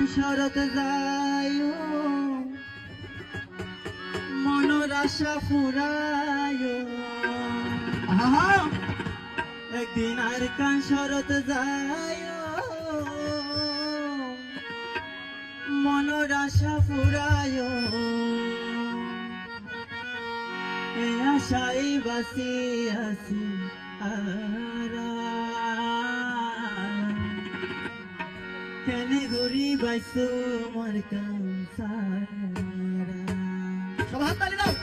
শরৎ যায় মনের আশা ফুরায় একদিন আর কান শরৎ যায় মনের আশা ফুরায় এ আশাই বাসি আছি কেনে ঘুরি বাইছো মোর কামসারা সব হাত তালি দাও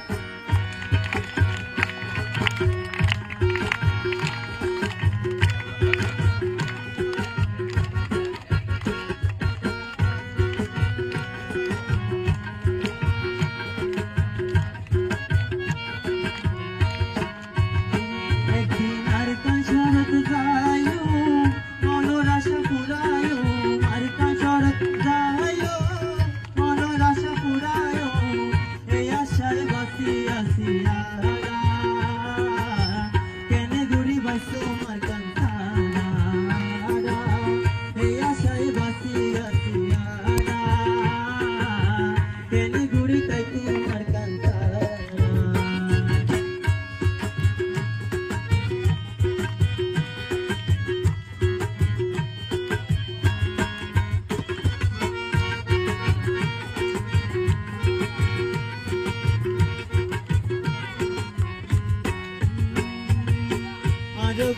একদিন আর কান শরৎ যায় মনের আশা ফুরায় কেনে ঘুরি বাইছো আমার কান্তারা এই আশায় বাসি আছি কেনে ঘুরি তাই তোমার কান্তারা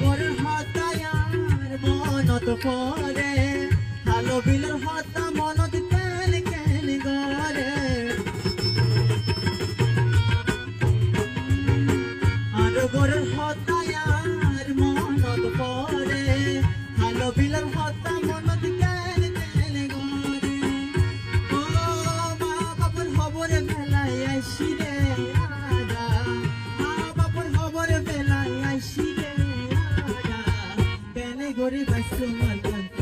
গরের হাতায়ার মনত পরে ভালো বিলের হাতা মনত কেন কেন গরে আর গরের হাতায়ার মনত পরে ভালো বিলের হাতা মনত কেন কেন গরে ও মা বাবার খবরে বেলায় আইসি রে আদা মা বাবার খবরে বেলায় আইসি রে গরি বাইছো আমার